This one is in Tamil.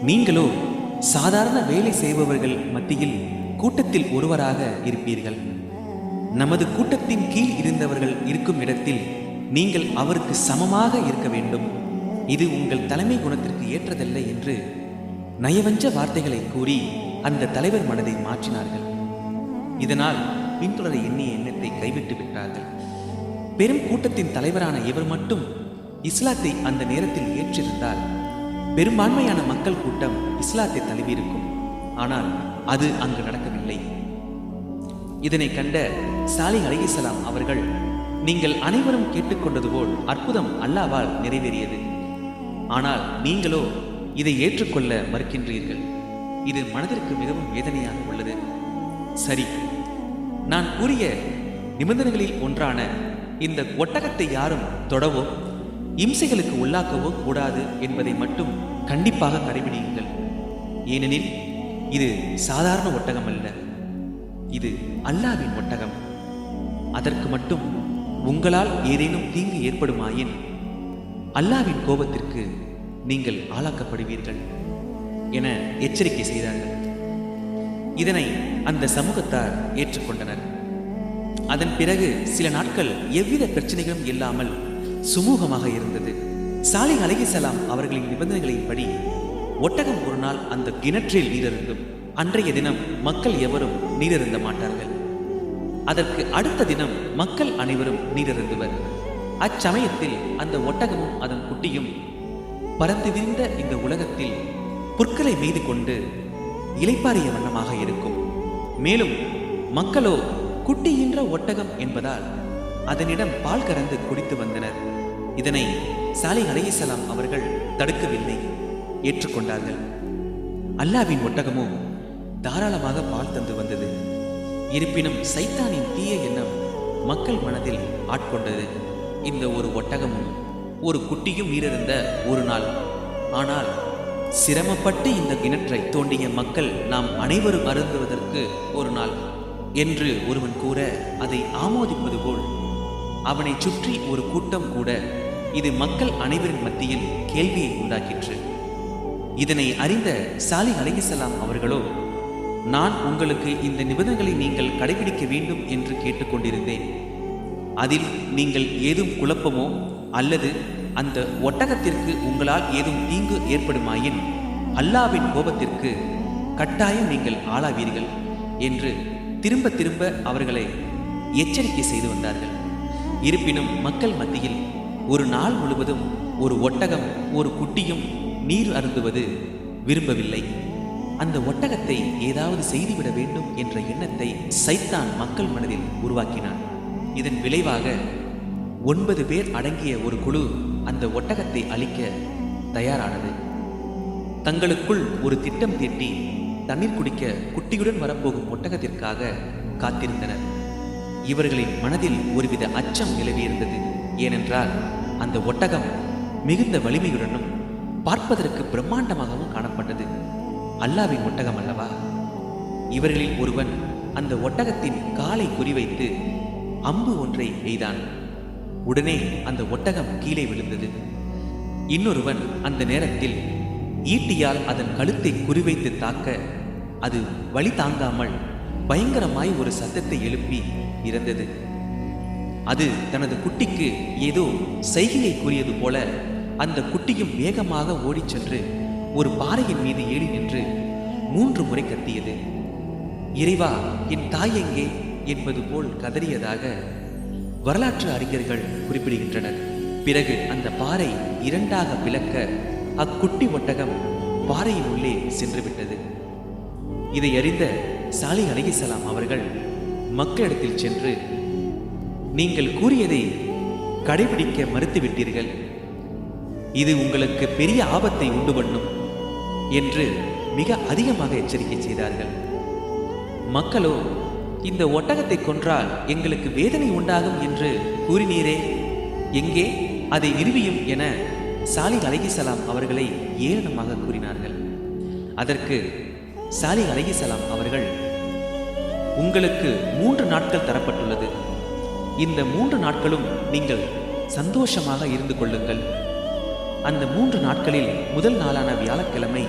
நீங்களோ சாதாரண வேலை செய்பவர்கள் மத்தியில் கூட்டத்தில் ஒருவராக இருப்பீர்கள். நமது கூட்டத்தின் கீழ் இருந்தவர்கள் இருக்கும் இடத்தில் நீங்கள் அவருக்கு சமமாக இருக்க வேண்டும். இது உங்கள் தலைமை குணத்திற்கு ஏற்றதல்ல என்று நயவஞ்ச வார்த்தைகளை கூறி அந்த தலைவர் மனதை மாற்றினார்கள். இதனால் பின்தொடர எண்ணிய எண்ணத்தை கைவிட்டு விட்டார்கள். பெரும் கூட்டத்தின் தலைவரான இவர் மட்டும் இஸ்லாத்தை அந்த நேரத்தில் ஏற்றிருந்தால் பெரும்பான்மையான மக்கள் கூட்டம் இஸ்லாத்தை தழுவியிருக்கும். ஆனால் அது அங்கு நடக்கவில்லை. இதனை கண்ட சாலிஹ் அலைஹிஸ்ஸலாம் அவர்கள், நீங்கள் அனைவரும் கேட்டுக்கொண்டது போல் அற்புதம் அல்லாஹ்வால் நிறைவேறியது. ஆனால் நீங்களோ இதை ஏற்றுக்கொள்ள மறுக்கின்றீர்கள். இது மனதிற்கு மிகவும் வேதனையாக உள்ளது. சரி, நான் கூறிய நிபந்தனைகளில் ஒன்றான இந்த ஒட்டகத்தை யாரும் தொடவோ இம்சைகளுக்கு உள்ளாக்கவோ கூடாது என்பதை மட்டும் கண்டிப்பாக கடைபிடியுங்கள். ஏனெனில் இது சாதாரண ஒட்டகம் அல்ல, இது அல்லாஹ்வின் ஒட்டகம். அதற்கு மட்டும் உங்களால் ஏதேனும் தீங்கு ஏற்படுமாயின் அல்லாஹ்வின் கோபத்திற்கு நீங்கள் ஆளாக்கப்படுவீர்கள் என எச்சரிக்கை செய்தார்கள். இதனை அந்த சமூகத்தார் ஏற்றுக்கொண்டனர். அதன் பிறகு சில நாட்கள் எவ்வித பிரச்சனைகளும் இல்லாமல் சுமூகமாக இருந்தது. சாலிஹ் அலைஹிஸ்ஸலாம் அவர்களின் நிபந்தனைகளின்படி ஒட்டகம் ஒரு நாள் அந்த கிணற்றில் நீரருந்தும். அன்றைய தினம் மக்கள் எவரும் நீரருந்த மாட்டார்கள். அதற்கு அடுத்த தினம் மக்கள் அனைவரும் நீரருந்துவர். அச்சமயத்தில் அந்த ஒட்டகமும் அதன் குட்டியும் பறந்து விரிந்த இந்த உலகத்தில் புற்களை மீது கொண்டு இளைப்பாறிய வண்ணமாக இருக்கும். மேலும் மக்களோ குட்டியின்ற ஒட்டகம் என்பதால் அதனிடம் பால் கறந்து குடித்து வந்தனர். இதனை சாலிஹ் அலைஹிஸ்ஸலாம் அவர்கள் தடுக்கவில்லை, ஏற்றுக்கொண்டார்கள். அல்லாஹ்வின் ஒட்டகமும் தாராளமாக பால் தந்து வந்தது. இருப்பினும் சைத்தானின் தீய எண்ணம் மக்கள் மனதில் ஆட்கொண்டது. இந்த ஒரு ஒட்டகமும் ஒரு குட்டியும் நீரருந்த ஒரு நாள். ஆனால் சிரமப்பட்டு இந்த கிணற்றை தோண்டிய மக்கள் நாம் அனைவரும் அருந்துவதற்கு ஒரு நாள் என்று ஒருவன் கூற அதை ஆமோதிப்பது போல் அவனை சுற்றி ஒரு கூட்டம் கூட இது மக்கள் அனைவரின் மத்தியில் கேள்வியை உண்டாக்கிற்று. இதனை அறிந்த சாலிஹ் அலைஹிஸ்ஸலாம் அவர்களோ, நான் உங்களுக்கு இந்த நிபந்தனைகளை நீங்கள் கடைபிடிக்க வேண்டும் என்று கேட்டுக்கொண்டிருந்தேன். அதில் நீங்கள் ஏதும் குழப்பமோ அல்லது அந்த ஒட்டகத்திற்கு உங்களால் ஏதும் தீங்கு ஏற்படுமாயின் அல்லாஹ்வின் கோபத்திற்கு கட்டாயம் நீங்கள் ஆளாவீர்கள் என்று திரும்ப திரும்ப அவர்களை எச்சரிக்கை செய்து வந்தார்கள். இருப்பினும் மக்கள் மத்தியில் ஒரு நாள் முழுவதும் ஒரு ஒட்டகம் ஒரு குட்டியும் நீர் அருந்துவது விரும்பவில்லை. அந்த ஒட்டகத்தை ஏதாவது செய்துவிட வேண்டும் என்ற எண்ணத்தை சைத்தான் மக்கள் மனதில் உருவாக்கினான். இதன் விளைவாக 9 பேர் அடங்கிய ஒரு குழு அந்த ஒட்டகத்தை அழிக்க தயாரானது. தங்களுக்குள் ஒரு திட்டம் தீட்டி தண்ணீர் குடிக்க குட்டியுடன் வரப்போகும் ஒட்டகத்திற்காக காத்திருந்தனர். இவர்களின் மனதில் ஒருவித அச்சம் நிலவியிருந்தது. ஏனென்றால் அந்த ஒட்டகம் மிகுந்த வலிமையுடனும் பார்ப்பதற்கு பிரம்மாண்டமாகவும் காணப்பட்டது. அல்லாஹ்வின் ஒட்டகம் அல்லவா? இவர்களில் ஒருவன் அந்த ஒட்டகத்தின் காலை குறிவைத்து அம்பு ஒன்றை எய்தான். உடனே அந்த ஒட்டகம் கீழே விழுந்தது. இன்னொருவன் அந்த நேரத்தில் ஈட்டியால் அதன் கழுத்தை குறிவைத்து தாக்க அது வலி தாங்காமல் பயங்கரமாய் ஒரு சத்தத்தை எழுப்பி இறந்தது. அது தனது குட்டிக்கு ஏதோ சைகையை கூறியது போல அந்த குட்டியும் வேகமாக ஓடிச் சென்று ஒரு பாறையின் மீது ஏறி நின்று 3 முறை கத்தியது. இறைவா, என் தாய் எங்கே என்பது போல் கதறியதாக வரலாற்று அறிஞர்கள் குறிப்பிடுகின்றனர். பிறகு அந்த பாறை 2ஆக பிளக்க அக்குட்டி ஒட்டகம் பாறையின் உள்ளே சென்று விட்டது. இதை அறிந்த சாலிஹ் அலைஹிஸ்ஸலாம் அவர்கள் மக்களிடத்தில் சென்று, நீங்கள் கூறியதை கடைபிடிக்க மறுத்துவிட்டீர்கள், இது உங்களுக்கு பெரிய ஆபத்தை உண்டு பண்ணும் என்று மிக அதிகமாக எச்சரிக்கை செய்தார்கள். மக்களோ, இந்த ஒட்டகத்தை கொன்றால் எங்களுக்கு வேதனை உண்டாகும் என்று கூறினீரே, எங்கே அதை நிறுவியும் என சாலிஹ் அலைஹிஸ்ஸலாம் அவர்களை ஏளனமாக கூறினார்கள். அதற்கு சாலிஹ் அலைஹிஸ்ஸலாம் அவர்கள், உங்களுக்கு 3 நாட்கள் தரப்பட்டுள்ளது. இந்த 3 நாட்களும் நீங்கள் சந்தோஷமாக இருந்து கொள்ளுங்கள். அந்த 3 நாட்களில் முதல் நாளான வியாழக்கிழமை